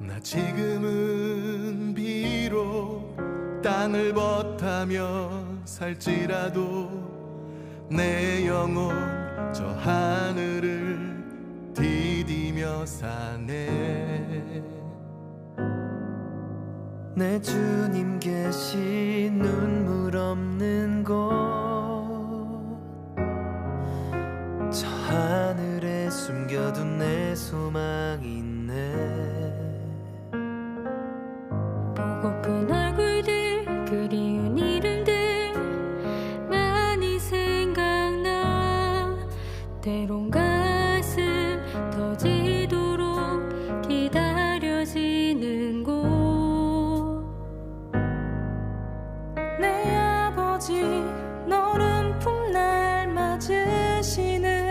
나 지금은 비록 땅을 벗하며 살지라도 내 영혼 저 하늘을 디디며 사네. 내 주님 계신 눈물 없는 곳 저 하늘에 숨겨둔 내 소망이 있네. 보고픈 얼굴들 그리운 이름들 많이 생각나. 때론 가슴 터지도록 기다려지는 곳. 내 아버지 너른 품날 맞으시는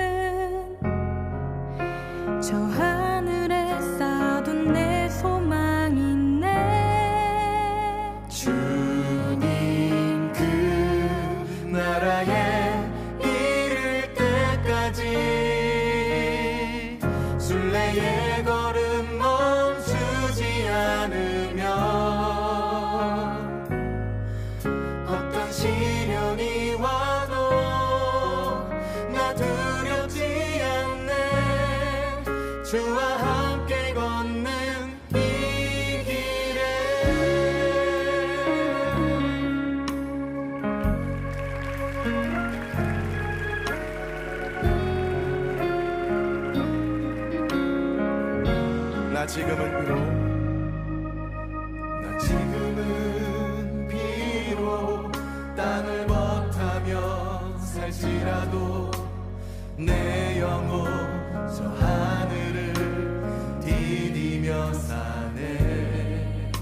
저 하늘에 쌓아둔 내 소망이 있네. 주님 그 나라에 이를 때까지 순례의 걸음 멈추지 않으면 어떤 시련이 와도 나 두렵지 않네. 주와 함께 걷는 이 길에. 나 지금은 비록 땅을 벗하며 살지라도 내 영혼 저 하늘을 디디며 사네.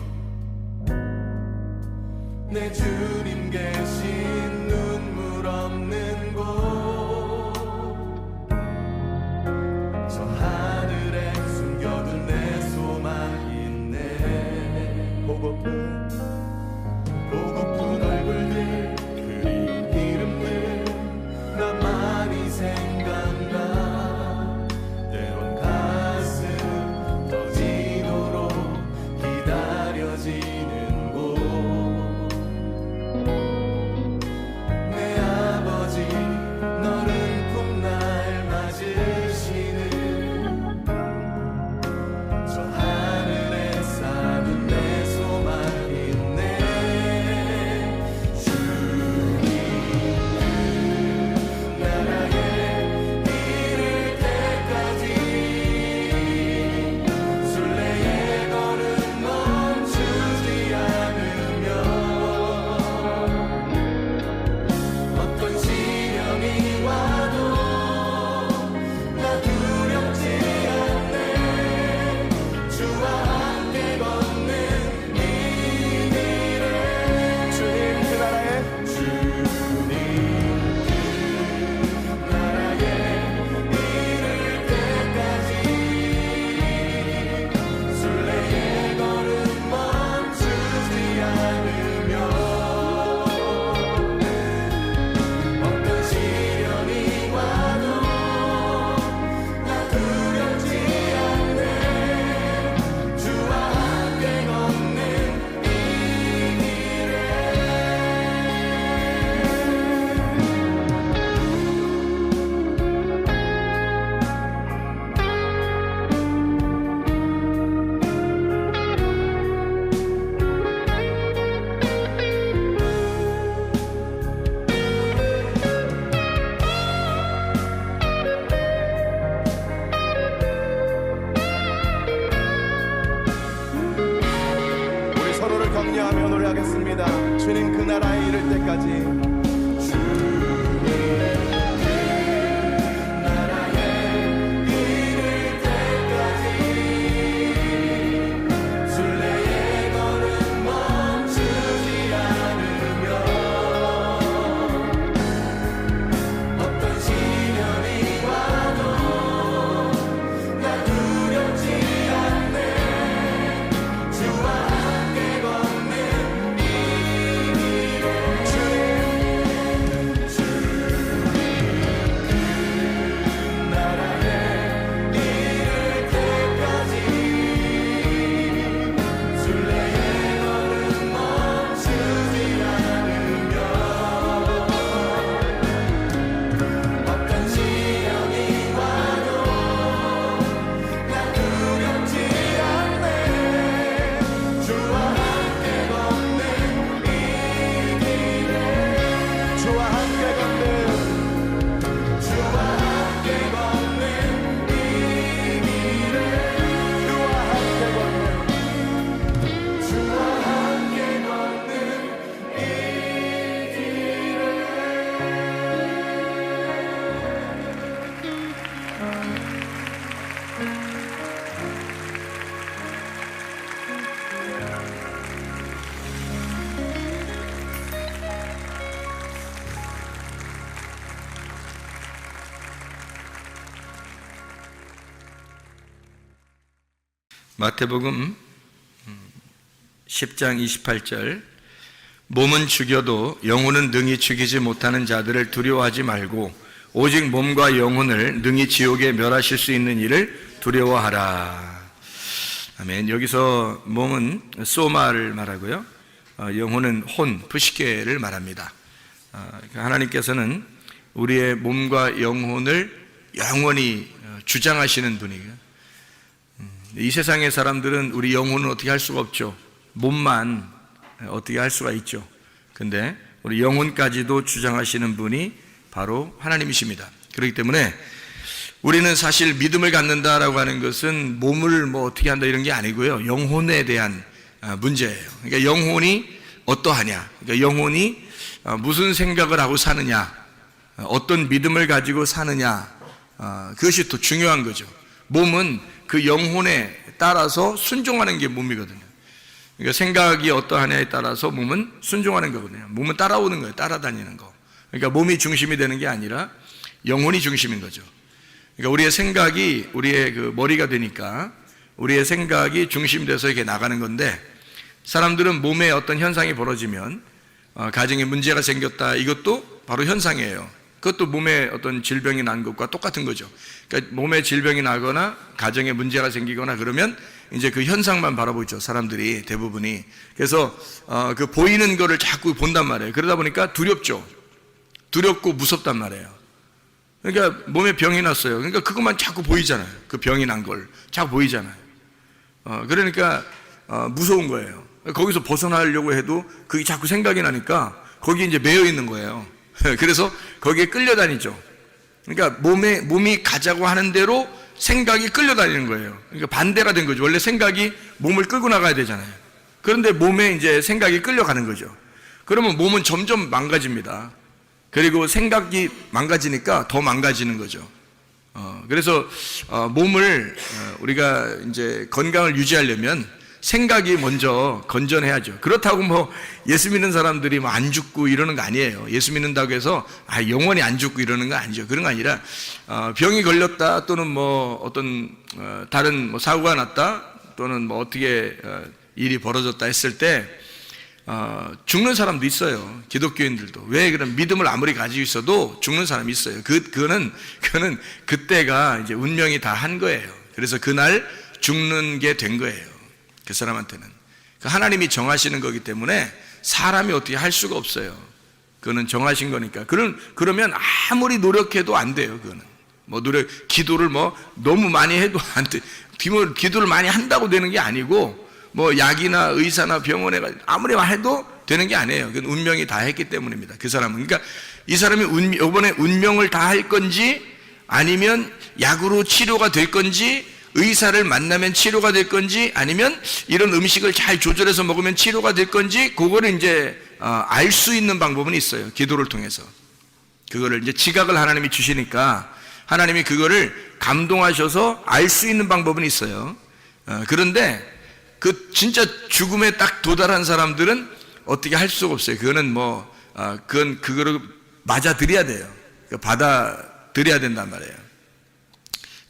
내 주님 계신 눈물 없는 곳 저 하늘에 숨겨둔 내 소망이 있네. 보고픈 얼굴들 그린 이름들 나 많이 생각나. 때론 가슴 터지도록 기다려지는 곳. 내 아버지 너른 품날 맞으시는 저 하늘에 쌓아둔 내 소망이 있네. 주님 그 나라에 이를 때까지 순례의 걸음 멈추지 않으면 어떤 시련이 와도 나 두렵지 않네. 주와 함께 걷는 이 길에. 주님 그 나라에 이를 때까지 순례의 걸음 멈추지 않으면 어떤 시련이 와도 나 두렵지 않네. 주와 함께 걷는 이 길에. 우리 서로를 격려하며 노래하겠습니다. 주님 그 나라에 이를 때까지. 나라에 이를 때까지 순례의 걸음 멈추지 않으면 어떤 시련이 와도 나 두렵지 않네. 주와 함께 걷는 이 길에. 주님 마태복음 10장 28절, 몸은 죽여도 영혼은 능히 죽이지 못하는 자들을 두려워하지 말고 오직 몸과 영혼을 능히 지옥에 멸하실 수 있는 이를 두려워하라. 아멘. 여기서 몸은 소마를 말하고요, 영혼은 혼, 푸시케를 말합니다. 하나님께서는 우리의 몸과 영혼을 영원히 주장하시는 분이에요. 이 세상의 사람들은 우리 영혼은 어떻게 할 수가 없죠. 몸만 어떻게 할 수가 있죠. 근데 우리 영혼까지도 주장하시는 분이 바로 하나님이십니다. 그렇기 때문에 우리는 사실 믿음을 갖는다라고 하는 것은 몸을 뭐 어떻게 한다 이런 게 아니고요, 영혼에 대한 문제예요. 그러니까 영혼이 어떠하냐, 그러니까 영혼이 무슨 생각을 하고 사느냐, 어떤 믿음을 가지고 사느냐, 그것이 더 중요한 거죠. 몸은 그 영혼에 따라서 순종하는 게 몸이거든요. 그러니까 생각이 어떠하냐에 따라서 몸은 순종하는 거거든요. 몸은 따라오는 거예요. 따라다니는 거. 그러니까 몸이 중심이 되는 게 아니라 영혼이 중심인 거죠. 그러니까 우리의 생각이 우리의 그 머리가 되니까 우리의 생각이 중심돼서 이렇게 나가는 건데, 사람들은 몸에 어떤 현상이 벌어지면 가정에 문제가 생겼다, 이것도 바로 현상이에요. 그것도 몸에 어떤 질병이 난 것과 똑같은 거죠. 그러니까 몸에 질병이 나거나 가정에 문제가 생기거나 그러면 이제 그 현상만 바라보죠, 사람들이 대부분이. 그래서 그 보이는 거를 자꾸 본단 말이에요. 그러다 보니까 두렵죠. 두렵고 무섭단 말이에요. 그러니까 몸에 병이 났어요. 그러니까 그것만 자꾸 보이잖아요. 그 병이 난 걸 자꾸 보이잖아요. 그러니까 무서운 거예요. 거기서 벗어나려고 해도 그게 자꾸 생각이 나니까 거기 이제 매여 있는 거예요. 그래서 거기에 끌려다니죠. 그러니까 몸이 가자고 하는 대로 생각이 끌려다니는 거예요. 그러니까 반대가 된 거죠. 원래 생각이 몸을 끌고 나가야 되잖아요. 그런데 몸에 이제 생각이 끌려가는 거죠. 그러면 몸은 점점 망가집니다. 그리고 생각이 망가지니까 더 망가지는 거죠. 그래서 몸을 우리가 이제 건강을 유지하려면 생각이 먼저 건전해야죠. 그렇다고 뭐 예수 믿는 사람들이 뭐 안 죽고 이러는 거 아니에요. 예수 믿는다고 해서 영원히 안 죽고 이러는 거 아니죠. 그런 거 아니라 병이 걸렸다, 또는 뭐 어떤 다른 뭐 사고가 났다, 또는 뭐 어떻게 일이 벌어졌다 했을 때 죽는 사람도 있어요. 기독교인들도. 왜? 그런 믿음을 아무리 가지고 있어도 죽는 사람이 있어요. 그거는 그때가 이제 운명이 다 한 거예요. 그래서 그날 죽는 게 된 거예요. 그 사람한테는. 하나님이 정하시는 거기 때문에 사람이 어떻게 할 수가 없어요. 그거는 정하신 거니까. 그러면 아무리 노력해도 안 돼요. 그거는 뭐 기도를 뭐 너무 많이 해도 안 돼. 기도를 많이 한다고 되는 게 아니고, 뭐 약이나 의사나 병원에 가 아무리 해도 되는 게 아니에요. 그건 운명이 다 했기 때문입니다. 그 사람은. 그러니까 이 사람이 이번에 운명을 다 할 건지, 아니면 약으로 치료가 될 건지, 의사를 만나면 치료가 될 건지, 아니면 이런 음식을 잘 조절해서 먹으면 치료가 될 건지, 그거를 이제 알 수 있는 방법은 있어요. 기도를 통해서. 그거를 이제 지각을 하나님이 주시니까 하나님이 그거를 감동하셔서 알 수 있는 방법은 있어요. 그런데 그 진짜 죽음에 딱 도달한 사람들은 어떻게 할 수가 없어요. 그거는 그거를 맞아들여야 돼요. 받아들여야 된단 말이에요.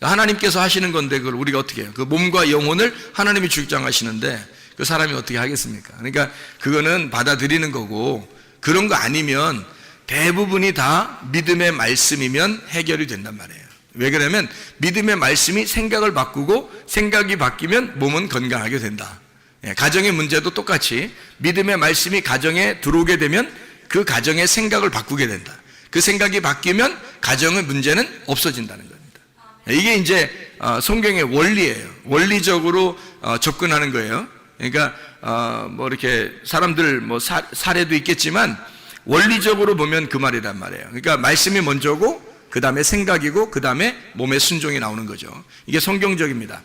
하나님께서 하시는 건데 그걸 우리가 어떻게 해요? 그 몸과 영혼을 하나님이 주장하시는데 그 사람이 어떻게 하겠습니까? 그러니까 그거는 받아들이는 거고, 그런 거 아니면 대부분이 다 믿음의 말씀이면 해결이 된단 말이에요. 왜 그러냐면 믿음의 말씀이 생각을 바꾸고, 생각이 바뀌면 몸은 건강하게 된다. 가정의 문제도 똑같이 믿음의 말씀이 가정에 들어오게 되면 그 가정의 생각을 바꾸게 된다. 그 생각이 바뀌면 가정의 문제는 없어진다는 겁니다. 이게 이제 성경의 원리예요. 원리적으로 접근하는 거예요. 그러니까 뭐 이렇게 사람들 뭐 사례도 있겠지만 원리적으로 보면 그 말이란 말이에요. 그러니까 말씀이 먼저고, 그 다음에 생각이고, 그 다음에 몸의 순종이 나오는 거죠. 이게 성경적입니다.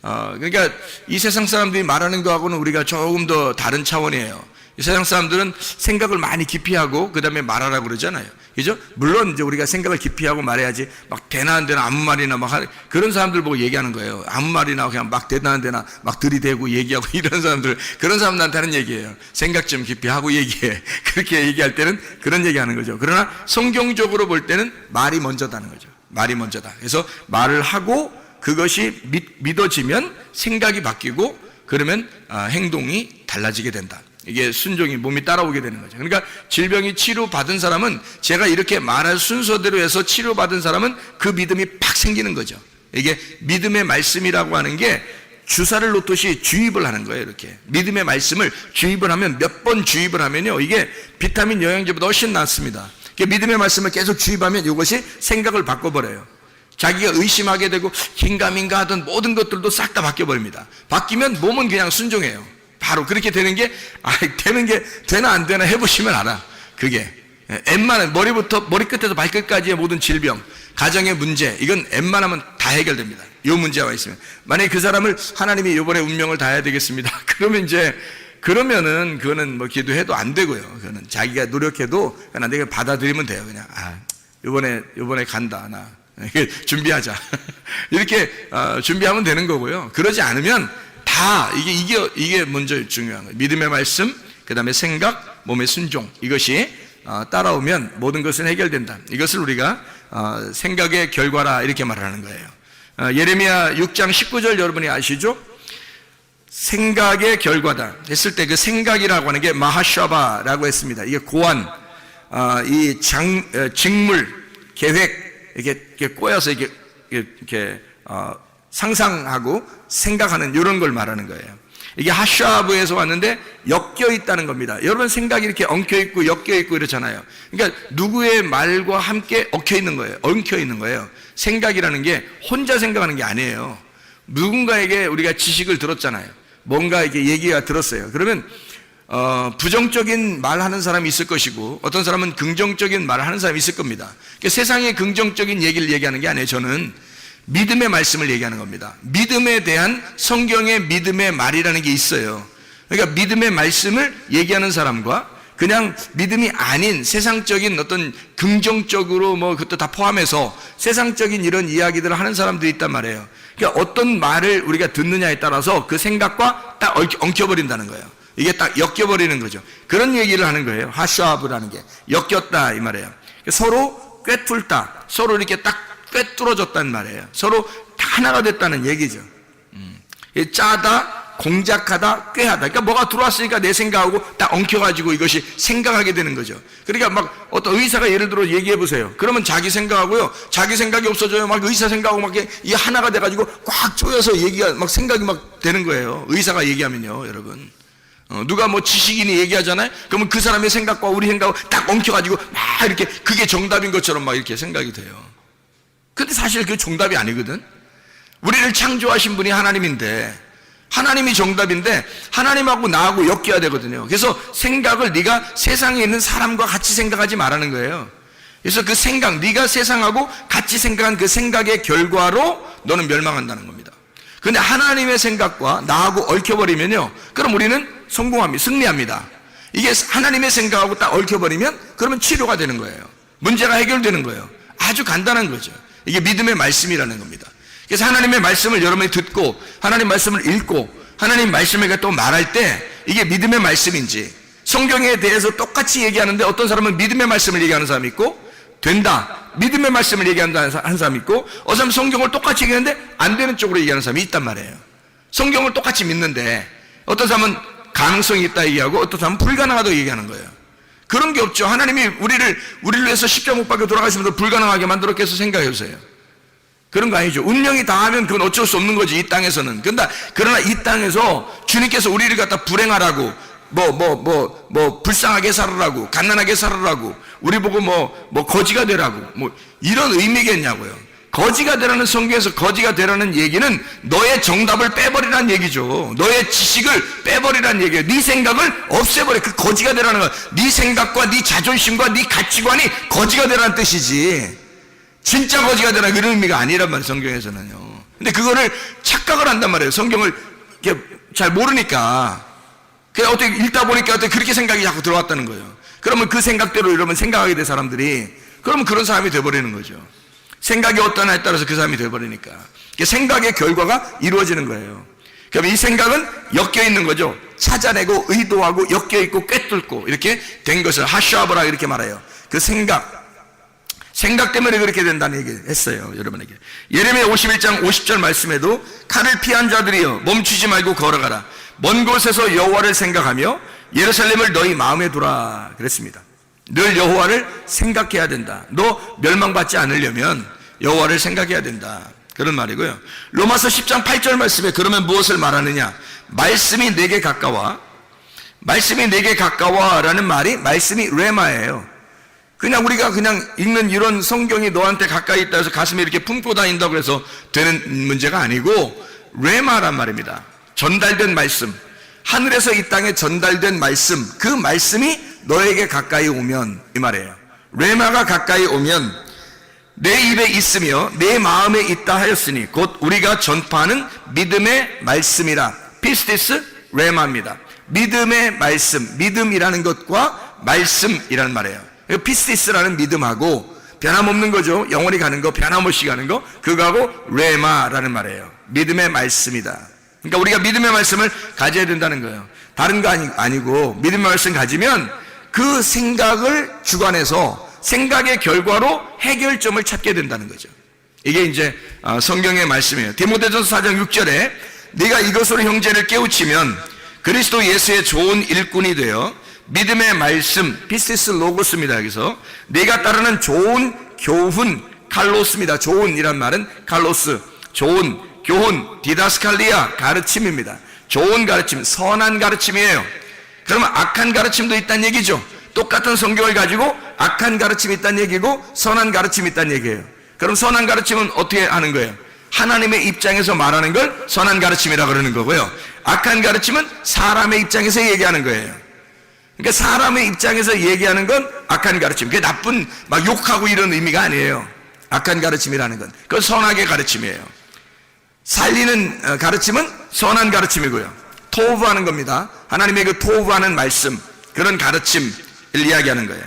그러니까 이 세상 사람들이 말하는 거하고는 우리가 조금 더 다른 차원이에요. 이 세상 사람들은 생각을 많이 깊이 하고 그 다음에 말하라고 그러잖아요. 그죠? 물론 이제 우리가 생각을 깊이 하고 말해야지 막 되나 안 되나 아무 말이나 그런 사람들 보고 얘기하는 거예요. 아무 말이나 그냥 막 되나 안 되나 막 들이대고 얘기하고 이런 사람들, 그런 사람들한테 하는 얘기예요. 생각 좀 깊이 하고 얘기해. 그렇게 얘기할 때는 그런 얘기하는 거죠. 그러나 성경적으로 볼 때는 말이 먼저다는 거죠. 말이 먼저다. 그래서 말을 하고 그것이 믿어지면 생각이 바뀌고 그러면 행동이 달라지게 된다. 이게 순종이 몸이 따라오게 되는 거죠. 그러니까 질병이 치료받은 사람은 제가 이렇게 말할 순서대로 해서 치료받은 사람은 그 믿음이 팍 생기는 거죠. 이게 믿음의 말씀이라고 하는 게 주사를 놓듯이 주입을 하는 거예요. 이렇게 믿음의 말씀을 주입을 하면 몇 번 주입을 하면요, 이게 비타민 영양제보다 훨씬 낫습니다. 믿음의 말씀을 계속 주입하면 이것이 생각을 바꿔버려요. 자기가 의심하게 되고 긴가민가 하던 모든 것들도 싹 다 바뀌어버립니다. 바뀌면 몸은 그냥 순종해요. 바로 그렇게 되는 게 되는 게 되나 안 되나 해보시면 알아. 그게 웬만한 머리끝에서 발끝까지의 모든 질병, 가정의 문제, 이건 웬만하면 다 해결됩니다. 이 문제가 있으면. 만약에 그 사람을 하나님이 이번에 운명을 다해야 되겠습니다. 그러면은 그거는 뭐 기도해도 안 되고요. 그거는 자기가 노력해도 그냥 내가 받아들이면 돼요. 그냥 이번에 간다 나 준비하자 이렇게 준비하면 되는 거고요. 그러지 않으면 다 이게 먼저 중요한 거예요. 믿음의 말씀, 그 다음에 생각, 몸의 순종, 이것이 따라오면 모든 것은 해결된다. 이것을 우리가 생각의 결과라 이렇게 말하는 거예요. 예레미야 6장 19절 여러분이 아시죠? 생각의 결과다 했을 때 그 생각이라고 하는 게 마하샤바라고 했습니다. 이게 고안, 직물, 계획, 이렇게 꼬여서 이렇게 상상하고 생각하는 이런 걸 말하는 거예요. 이게 하샤브에서 왔는데 엮여 있다는 겁니다. 여러분 생각이 이렇게 엉켜 있고 엮여 있고 이렇잖아요. 그러니까 누구의 말과 함께 엉켜 있는 거예요. 생각이라는 게 혼자 생각하는 게 아니에요. 누군가에게 우리가 지식을 들었잖아요. 뭔가 이렇게 얘기가 들었어요. 그러면 부정적인 말 하는 사람이 있을 것이고 어떤 사람은 긍정적인 말을 하는 사람이 있을 겁니다. 그러니까 세상에 긍정적인 얘기를 얘기하는 게 아니에요. 저는 믿음의 말씀을 얘기하는 겁니다. 믿음에 대한 성경의 믿음의 말이라는 게 있어요. 그러니까 믿음의 말씀을 얘기하는 사람과 그냥 믿음이 아닌 세상적인 어떤 긍정적으로 그것도 다 포함해서 세상적인 이런 이야기들을 하는 사람들이 있단 말이에요. 그러니까 어떤 말을 우리가 듣느냐에 따라서 그 생각과 딱 엉켜버린다는 거예요. 이게 딱 엮여버리는 거죠. 그런 얘기를 하는 거예요. 하샤브라는 게 엮였다 이 말이에요. 서로 꿰뚫다, 서로 이렇게 딱 꿰뚫어졌단 말이에요. 서로 다 하나가 됐다는 얘기죠. 짜다, 공작하다, 꾀하다. 그러니까 뭐가 들어왔으니까 내 생각하고 딱 엉켜가지고 이것이 생각하게 되는 거죠. 그러니까 막 어떤 의사가 예를 들어 얘기해 보세요. 그러면 자기 생각하고요, 자기 생각이 없어져요. 막 의사 생각하고 막 이게 하나가 돼가지고 꽉 조여서 얘기가 막 생각이 막 되는 거예요. 의사가 얘기하면요, 여러분. 누가 뭐 지식인이 얘기하잖아요. 그러면 그 사람의 생각과 우리 생각을 딱 엉켜가지고 막 이렇게 그게 정답인 것처럼 막 이렇게 생각이 돼요. 근데 사실 그게 정답이 아니거든. 우리를 창조하신 분이 하나님인데, 하나님이 정답인데 하나님하고 나하고 엮여야 되거든요. 그래서 생각을 네가 세상에 있는 사람과 같이 생각하지 말라는 거예요. 그래서 그 생각, 네가 세상하고 같이 생각한 그 생각의 결과로 너는 멸망한다는 겁니다. 근데 하나님의 생각과 나하고 얽혀버리면요, 그럼 우리는 성공합니다. 승리합니다. 이게 하나님의 생각하고 딱 얽혀버리면 그러면 치료가 되는 거예요. 문제가 해결되는 거예요. 아주 간단한 거죠. 이게 믿음의 말씀이라는 겁니다. 그래서 하나님의 말씀을 여러분이 듣고 하나님 말씀을 읽고 하나님 말씀을 또 말할 때 이게 믿음의 말씀인지, 성경에 대해서 똑같이 얘기하는데 어떤 사람은 믿음의 말씀을 얘기하는 사람이 있고 된다, 믿음의 말씀을 얘기한다 하는 사람이 있고, 어떤 사람은 성경을 똑같이 얘기하는데 안 되는 쪽으로 얘기하는 사람이 있단 말이에요. 성경을 똑같이 믿는데 어떤 사람은 가능성이 있다 얘기하고 어떤 사람은 불가능하다고 얘기하는 거예요. 그런 게 없죠. 하나님이 우리를 위해서 십자가 못 박혀 돌아가시면서 불가능하게 만들었겠어 생각해 보세요. 그런 거 아니죠. 운명이 다 하면 그건 어쩔 수 없는 거지, 이 땅에서는. 그러나 이 땅에서 주님께서 우리를 갖다 불행하라고, 불쌍하게 살으라고, 갓난하게 살으라고, 우리 보고 거지가 되라고, 이런 의미겠냐고요. 거지가 되라는, 성경에서 거지가 되라는 얘기는 너의 정답을 빼버리라는 얘기죠. 너의 지식을 빼버리라는 얘기예요. 네 생각을 없애버려. 그 거지가 되라는 거. 네 생각과 네 자존심과 네 가치관이 거지가 되라는 뜻이지, 진짜 거지가 되라 그런 의미가 아니란 말이에요, 성경에서는요. 근데 그거를 착각을 한단 말이에요. 성경을 이렇게 잘 모르니까. 그냥 어떻게 읽다 보니까 어떻게 그렇게 생각이 자꾸 들어왔다는 거예요. 그러면 그 생각대로 여러분 생각하게 된 사람들이, 그러면 그런 사람이 돼버리는 거죠. 생각이 어떠냐에 따라서 그 사람이 돼버리니까. 생각의 결과가 이루어지는 거예요. 그럼 이 생각은 엮여 있는 거죠. 찾아내고 의도하고 엮여 있고 꿰뚫고 이렇게 된 것을 하샤브라 이렇게 말해요. 그 생각, 생각 때문에 그렇게 된다는 얘기 했어요, 여러분에게. 예레미야 51장 50절 말씀에도 칼을 피한 자들이여 멈추지 말고 걸어가라. 먼 곳에서 여호와를 생각하며 예루살렘을 너희 마음에 두라 그랬습니다. 늘 여호와를 생각해야 된다. 너 멸망받지 않으려면 여호와를 생각해야 된다, 그런 말이고요. 로마서 10장 8절 말씀에 그러면 무엇을 말하느냐? 말씀이 내게 가까워. 말씀이 내게 가까워라는 말이 말씀이 레마예요. 그냥 우리가 그냥 읽는 이런 성경이 너한테 가까이 있다 해서 가슴에 이렇게 품고 다닌다고 해서 되는 문제가 아니고 레마란 말입니다. 전달된 말씀, 하늘에서 이 땅에 전달된 말씀, 그 말씀이 너에게 가까이 오면, 이 말이에요. 레마가 가까이 오면 내 입에 있으며 내 마음에 있다 하였으니 곧 우리가 전파하는 믿음의 말씀이라. 피스티스 레마입니다. 믿음의 말씀, 믿음이라는 것과 말씀이라는 말이에요. 피스티스라는 믿음하고 변함없는 거죠. 영원히 가는 거, 변함없이 가는 거, 그거하고 레마라는 말이에요. 믿음의 말씀이다. 그러니까 우리가 믿음의 말씀을 가져야 된다는 거예요. 다른 거 아니고 믿음의 말씀 가지면 그 생각을 주관해서 생각의 결과로 해결점을 찾게 된다는 거죠. 이게 이제 성경의 말씀이에요. 디모데전서 4장 6절에 네가 이것으로 형제를 깨우치면 그리스도 예수의 좋은 일꾼이 되어 믿음의 말씀, 피스티스 로고스입니다. 여기서 내가 따르는 좋은 교훈, 칼로스입니다. 좋은이란 말은 칼로스, 좋은 교훈, 디다스칼리아, 가르침입니다. 좋은 가르침, 선한 가르침이에요. 그러면 악한 가르침도 있다는 얘기죠. 똑같은 성경을 가지고 악한 가르침이 있다는 얘기고 선한 가르침이 있다는 얘기예요. 그럼 선한 가르침은 어떻게 하는 거예요? 하나님의 입장에서 말하는 걸 선한 가르침이라고 그러는 거고요. 악한 가르침은 사람의 입장에서 얘기하는 거예요. 그러니까 사람의 입장에서 얘기하는 건 악한 가르침, 그게 나쁜 막 욕하고 이런 의미가 아니에요. 악한 가르침이라는 건 그건 선하게 가르침이에요. 살리는 가르침은 선한 가르침이고요. 토부하는 겁니다. 하나님의 그 토부하는 말씀, 그런 가르침을 이야기하는 거예요.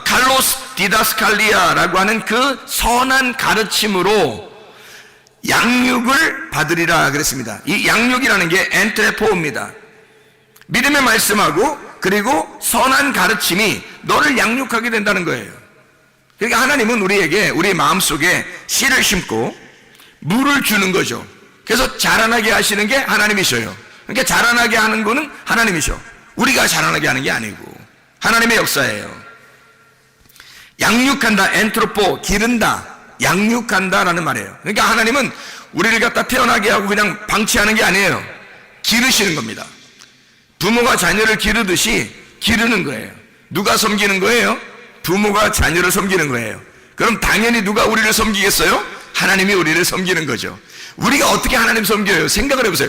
칼로스 디다스칼리아라고 하는 그 선한 가르침으로 양육을 받으리라 그랬습니다. 이 양육이라는 게 엔트레포입니다. 믿음의 말씀하고 그리고 선한 가르침이 너를 양육하게 된다는 거예요. 그러니까 하나님은 우리에게 우리 마음속에 씨를 심고 물을 주는 거죠. 그래서 자라나게 하시는 게 하나님이셔요. 그러니까 자라나게 하는 거는 하나님이셔. 우리가 자라나게 하는 게 아니고 하나님의 역사예요. 양육한다, 엔트로포, 기른다, 양육한다라는 말이에요. 그러니까 하나님은 우리를 갖다 태어나게 하고 그냥 방치하는 게 아니에요. 기르시는 겁니다. 부모가 자녀를 기르듯이 기르는 거예요. 누가 섬기는 거예요? 부모가 자녀를 섬기는 거예요. 그럼 당연히 누가 우리를 섬기겠어요? 하나님이 우리를 섬기는 거죠. 우리가 어떻게 하나님 섬겨요? 생각을 해보세요.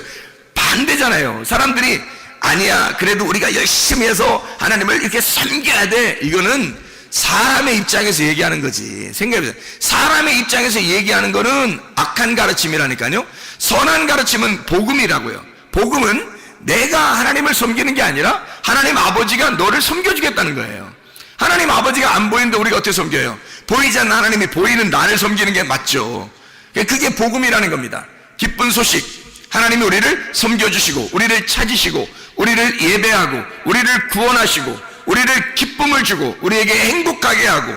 반대잖아요. 사람들이 아니야, 그래도 우리가 열심히 해서 하나님을 이렇게 섬겨야 돼. 이거는 사람의 입장에서 얘기하는 거지. 생각해보세요. 사람의 입장에서 얘기하는 거는 악한 가르침이라니까요. 선한 가르침은 복음이라고요. 복음은 내가 하나님을 섬기는 게 아니라 하나님 아버지가 너를 섬겨주겠다는 거예요. 하나님 아버지가 안 보이는데 우리가 어떻게 섬겨요? 보이지 않는 하나님이 보이는 나를 섬기는 게 맞죠. 그게 복음이라는 겁니다. 기쁜 소식, 하나님이 우리를 섬겨주시고 우리를 찾으시고 우리를 예배하고 우리를 구원하시고 우리를 기쁨을 주고 우리에게 행복하게 하고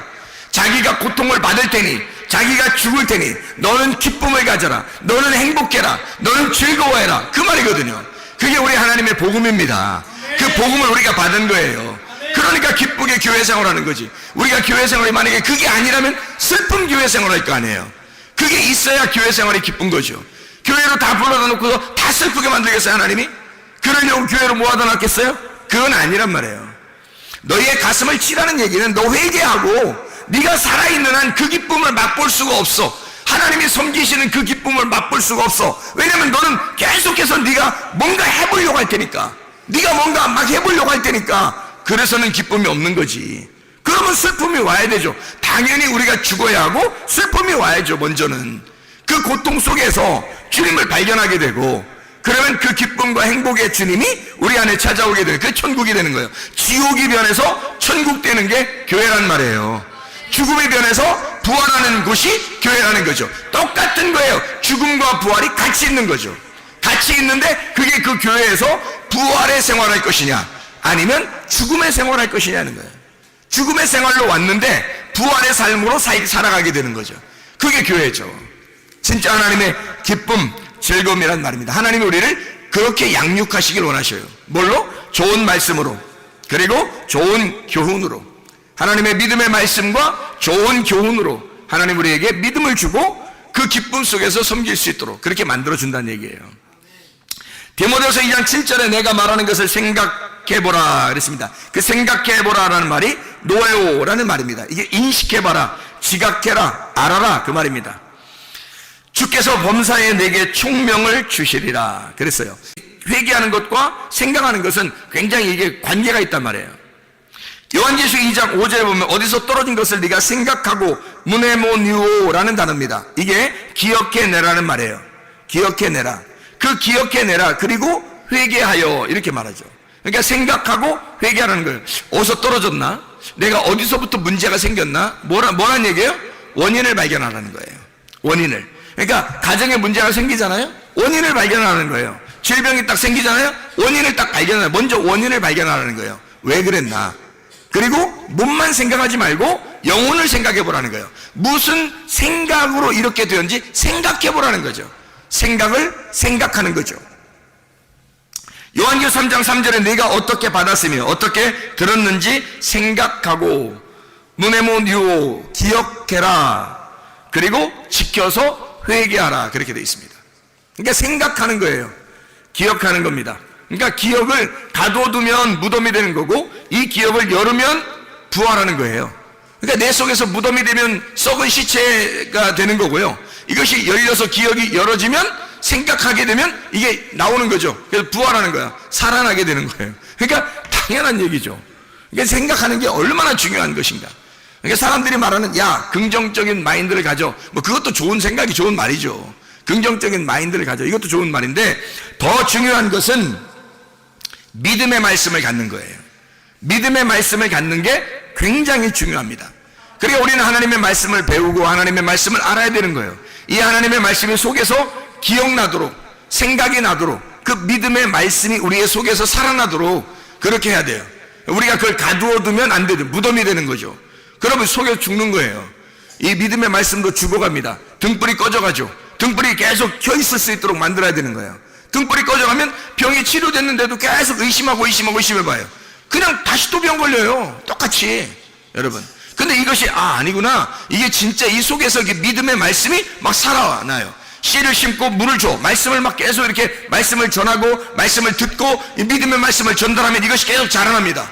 자기가 고통을 받을 테니 자기가 죽을 테니 너는 기쁨을 가져라, 너는 행복해라, 너는 즐거워해라, 그 말이거든요. 그게 우리 하나님의 복음입니다. 그 복음을 우리가 받은 거예요. 그러니까 기쁘게 교회 생활하는 거지. 우리가 교회 생활이 만약에 그게 아니라면 슬픈 교회 생활할 거 아니에요. 그게 있어야 교회 생활이 기쁜 거죠. 교회로 다 불러다 놓고 다 슬프게 만들겠어요, 하나님이? 그러려고 교회로 모아다 놨겠어요? 그건 아니란 말이에요. 너희의 가슴을 치라는 얘기는 너 회개하고 네가 살아있는 한 그 기쁨을 맛볼 수가 없어. 하나님이 섬기시는 그 기쁨을 맛볼 수가 없어. 왜냐면 너는 계속해서 네가 뭔가 해보려고 할 테니까, 네가 뭔가 막 해보려고 할 테니까, 그래서는 기쁨이 없는 거지. 그러면 슬픔이 와야 되죠. 당연히 우리가 죽어야 하고 슬픔이 와야죠. 먼저는 그 고통 속에서 주님을 발견하게 되고, 그러면 그 기쁨과 행복의 주님이 우리 안에 찾아오게 되는, 그 천국이 되는 거예요. 지옥이 변해서 천국 되는 게 교회란 말이에요. 죽음이 변해서 부활하는 곳이 교회라는 거죠. 똑같은 거예요. 죽음과 부활이 같이 있는 거죠. 같이 있는데 그게 그 교회에서 부활의 생활할 것이냐 아니면 죽음의 생활할 것이냐는 거예요. 죽음의 생활로 왔는데 부활의 삶으로 살아가게 되는 거죠. 그게 교회죠. 진짜 하나님의 기쁨, 즐거움이란 말입니다. 하나님이 우리를 그렇게 양육하시길 원하셔요. 뭘로? 좋은 말씀으로, 그리고 좋은 교훈으로. 하나님의 믿음의 말씀과 좋은 교훈으로 하나님 우리에게 믿음을 주고 그 기쁨 속에서 섬길 수 있도록 그렇게 만들어준다는 얘기예요. 디모데후서 2장 7절에 내가 말하는 것을 생각해보라 그랬습니다. 그 생각해보라라는 말이 노에오라는 말입니다. 이게 인식해봐라, 지각해라, 알아라 그 말입니다. 주께서 범사에 내게 총명을 주시리라 그랬어요. 회개하는 것과 생각하는 것은 굉장히 이게 관계가 있단 말이에요. 요한계시록 2장 5절에 보면 어디서 떨어진 것을 네가 생각하고 무네모니오라는 단어입니다. 이게 기억해내라는 말이에요. 기억해내라. 그 기억해내라 그리고 회개하여 이렇게 말하죠. 그러니까 생각하고 회개하라는 거예요. 어디서 떨어졌나? 내가 어디서부터 문제가 생겼나? 뭐란 얘기예요? 원인을 발견하라는 거예요. 원인을. 그러니까 가정에 문제가 생기잖아요. 원인을 발견하는 거예요. 질병이 딱 생기잖아요. 원인을 딱 발견하는, 먼저 원인을 발견하라는 거예요. 왜 그랬나? 그리고 몸만 생각하지 말고 영혼을 생각해 보라는 거예요. 무슨 생각으로 이렇게 되었는지 생각해 보라는 거죠. 생각을 생각하는 거죠. 요한계시록 3장 3절에 내가 어떻게 받았으며 어떻게 들었는지 생각하고 무네모니오 기억해라 그리고 지켜서 회개하라 그렇게 되어 있습니다. 그러니까 생각하는 거예요. 기억하는 겁니다. 그러니까 기억을 가둬두면 무덤이 되는 거고 이 기억을 열으면 부활하는 거예요. 그러니까 내 속에서 무덤이 되면 썩은 시체가 되는 거고요. 이것이 열려서 기억이 열어지면 생각하게 되면 이게 나오는 거죠. 그래서 부활하는 거야. 살아나게 되는 거예요. 그러니까 당연한 얘기죠. 그러니까 생각하는 게 얼마나 중요한 것인가. 그러니까 사람들이 말하는 야 긍정적인 마인드를 가져, 뭐 그것도 좋은 생각이 좋은 말이죠. 긍정적인 마인드를 가져, 이것도 좋은 말인데 더 중요한 것은 믿음의 말씀을 갖는 거예요. 믿음의 말씀을 갖는 게 굉장히 중요합니다. 그러니까 우리는 하나님의 말씀을 배우고 하나님의 말씀을 알아야 되는 거예요. 이 하나님의 말씀이 속에서 기억나도록, 생각이 나도록, 그 믿음의 말씀이 우리의 속에서 살아나도록 그렇게 해야 돼요. 우리가 그걸 가두어두면 안 되죠. 무덤이 되는 거죠. 그러면 속에서 죽는 거예요. 이 믿음의 말씀도 죽어갑니다. 등불이 꺼져가죠. 등불이 계속 켜 있을 수 있도록 만들어야 되는 거예요. 등불이 꺼져가면 병이 치료됐는데도 계속 의심해봐요. 그냥 다시 또 병 걸려요. 똑같이. 여러분. 근데 이것이 아니구나. 이게 진짜 이 속에서 믿음의 말씀이 막 살아나요. 씨를 심고 물을 줘. 말씀을 막 계속 이렇게 말씀을 전하고 말씀을 듣고 이 믿음의 말씀을 전달하면 이것이 계속 자라납니다.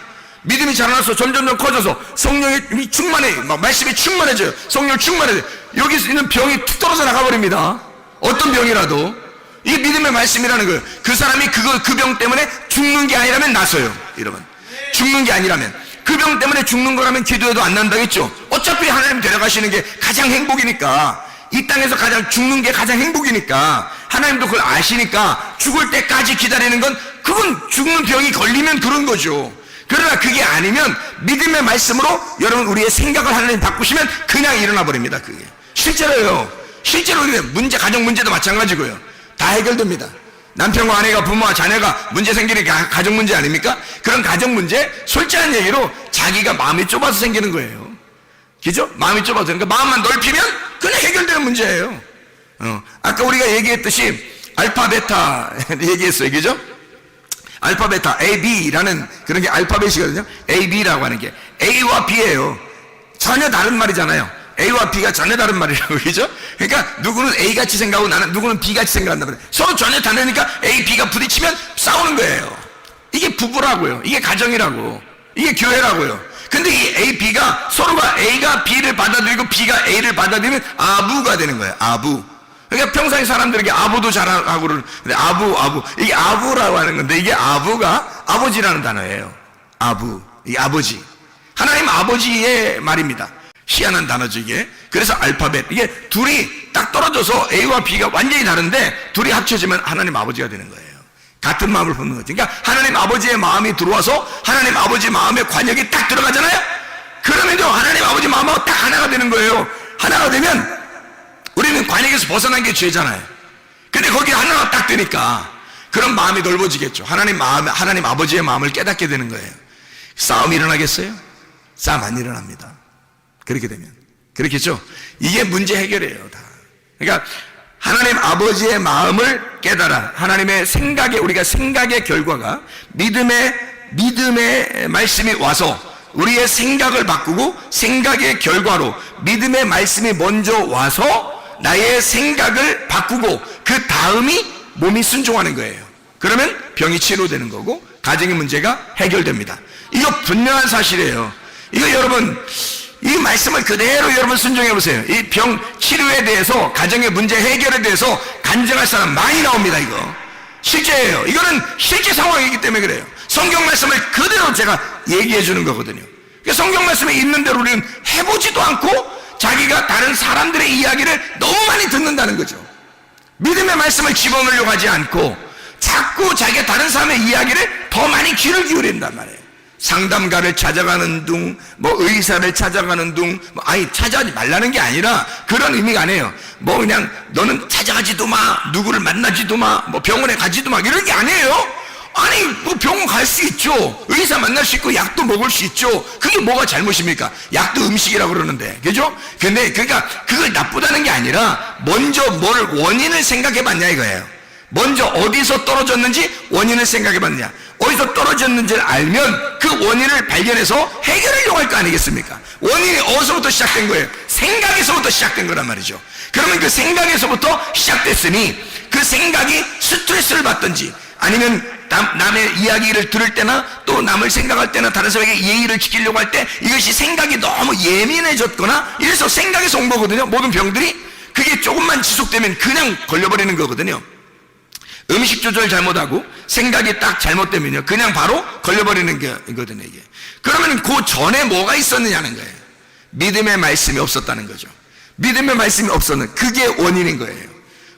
믿음이 자라나서 점점 커져서 성령이 충만해. 막 말씀이 충만해져요. 성령 충만해져요. 여기 있는 병이 툭 떨어져 나가버립니다. 어떤 병이라도. 이게 믿음의 말씀이라는 거예요. 그 사람이 그 병 때문에 죽는 게 아니라면 나서요. 여러분. 죽는 게 아니라면. 그 병 때문에 죽는 거라면 기도해도 안 난다겠죠. 어차피 하나님 데려가시는 게 가장 행복이니까. 이 땅에서 가장 죽는 게 가장 행복이니까. 하나님도 그걸 아시니까 죽을 때까지 기다리는 건 그건 죽는 병이 걸리면 그런 거죠. 그러나 그게 아니면 믿음의 말씀으로 여러분 우리의 생각을 하나님 바꾸시면 그냥 일어나 버립니다. 그게 실제로요. 실제로 문제, 가정 문제도 마찬가지고요. 다 해결됩니다. 남편과 아내가, 부모와 자녀가 문제 생기니까 가정 문제 아닙니까? 그런 가정 문제 솔직한 얘기로 자기가 마음이 좁아서 생기는 거예요. 그죠? 마음이 좁아서. 그러니까 마음만 넓히면 그냥 해결되는 문제예요. 아까 우리가 얘기했듯이 알파 베타 얘기했어요. 그죠? 알파 베타 A, B라는 그런 게 알파벳이거든요. A, B라고 하는 게 A와 B예요. 전혀 다른 말이잖아요. A와 B가 전혀 다른 말이라고. 그죠? 그러니까 누구는 A같이 생각하고 누구는 B같이 생각한단 말이에요. 서로 전혀 다르니까 A, B가 부딪히면 싸우는 거예요. 이게 부부라고요. 이게 가정이라고. 이게 교회라고요. 근데 이 A, B가 서로가 A가 B를 받아들이고 B가 A를 받아들이면 아부가 되는 거예요. 아부. 그러니까 평소에 사람들에게 아부도 잘하고 그러는데 아부. 이게 아부라고 하는 건데 이게 아부가 아버지라는 단어예요. 아부. 이게 아버지. 하나님 아버지의 말입니다. 희한한 단어죠, 이게. 그래서 알파벳. 이게 둘이 딱 떨어져서 A와 B가 완전히 다른데 둘이 합쳐지면 하나님 아버지가 되는 거예요. 같은 마음을 품는 거죠. 그러니까 하나님 아버지의 마음이 들어와서 하나님 아버지 마음의 관역이 딱 들어가잖아요? 그러면요, 하나님 아버지 마음하고 딱 하나가 되는 거예요. 하나가 되면 우리는 관역에서 벗어난 게 죄잖아요. 근데 거기 하나가 딱 되니까 그런 마음이 넓어지겠죠. 하나님 아버지의 마음을 깨닫게 되는 거예요. 싸움이 일어나겠어요? 싸움 안 일어납니다. 그렇게 되면. 그렇겠죠? 이게 문제 해결이에요, 다. 그러니까 하나님 아버지의 마음을 깨달아 하나님의 생각에, 우리가 생각의 결과가 믿음의 말씀이 와서 우리의 생각을 바꾸고 생각의 결과로 믿음의 말씀이 먼저 와서 나의 생각을 바꾸고 그 다음이 몸이 순종하는 거예요. 그러면 병이 치료되는 거고 가정의 문제가 해결됩니다. 이거 분명한 사실이에요. 이거 여러분, 이 말씀을 그대로 여러분 순종해 보세요. 이 병 치료에 대해서, 가정의 문제 해결에 대해서 간증할 사람 많이 나옵니다. 이거 실제예요. 이거는 실제 상황이기 때문에 그래요. 성경 말씀을 그대로 제가 얘기해 주는 거거든요. 그러니까 성경 말씀에 있는 대로 우리는 해보지도 않고 자기가 다른 사람들의 이야기를 너무 많이 듣는다는 거죠. 믿음의 말씀을 집어넣으려고 하지 않고 자꾸 자기가 다른 사람의 이야기를 더 많이 귀를 기울인단 말이에요. 상담가를 찾아가는 둥, 뭐 의사를 찾아가는 둥, 아니 찾아가지 말라는 게 아니라 그런 의미가 아니에요. 뭐 그냥 너는 찾아가지도 마, 누구를 만나지도 마, 뭐 병원에 가지도 마, 이런 게 아니에요. 아니 뭐 병원 갈 수 있죠. 의사 만날 수 있고 약도 먹을 수 있죠. 그게 뭐가 잘못입니까? 약도 음식이라고 그러는데, 그죠? 근데 그러니까 그걸 나쁘다는 게 아니라 먼저 뭘 원인을 생각해 봤냐 이거예요. 먼저 어디서 떨어졌는지 원인을 생각해 봤냐. 어디서 떨어졌는지를 알면 그 원인을 발견해서 해결하려고 할 거 아니겠습니까? 원인이 어디서부터 시작된 거예요? 생각에서부터 시작된 거란 말이죠. 그러면 그 생각에서부터 시작됐으니 그 생각이 스트레스를 받든지 아니면 남의 이야기를 들을 때나 또 남을 생각할 때나 다른 사람에게 예의를 지키려고 할 때 이것이 생각이 너무 예민해졌거나 이래서 생각에서 온 거거든요. 모든 병들이. 그게 조금만 지속되면 그냥 걸려버리는 거거든요. 음식 조절 잘못하고 생각이 딱 잘못되면요 그냥 바로 걸려버리는 거거든요. 이게. 그러면 그 전에 뭐가 있었느냐는 거예요. 믿음의 말씀이 없었다는 거죠. 믿음의 말씀이 없었는 그게 원인인 거예요.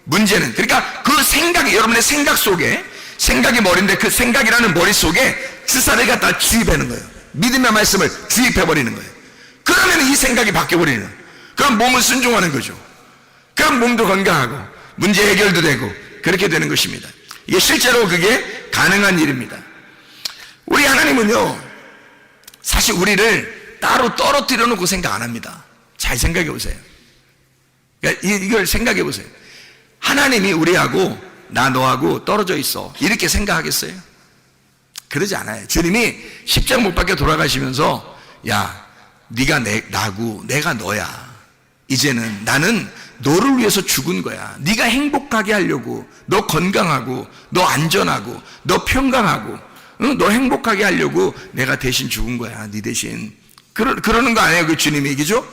문제는 그러니까 그 생각이, 여러분의 생각 속에, 생각이 머리인데 그 생각이라는 머릿속에 주사를 갖다 주입하는 거예요. 믿음의 말씀을 주입해버리는 거예요. 그러면 이 생각이 바뀌어버리는 거예요. 그럼 몸은 순종하는 거죠. 그럼 몸도 건강하고 문제 해결도 되고 그렇게 되는 것입니다. 이게 실제로 그게 가능한 일입니다. 우리 하나님은요 사실 우리를 따로 떨어뜨려 놓고 생각 안 합니다. 잘 생각해 보세요. 그러니까 이걸 생각해 보세요. 하나님이 우리하고 나 너하고 떨어져 있어 이렇게 생각하겠어요? 그러지 않아요. 주님이 십자가 못 박혀 돌아가시면서 야 네가 나고 내가 너야. 이제는 나는 너를 위해서 죽은 거야. 네가 행복하게 하려고, 너 건강하고 너 안전하고 너 평강하고 너 행복하게 하려고 내가 대신 죽은 거야. 네 대신. 그러는 거 아니에요 그 주님이. 그죠?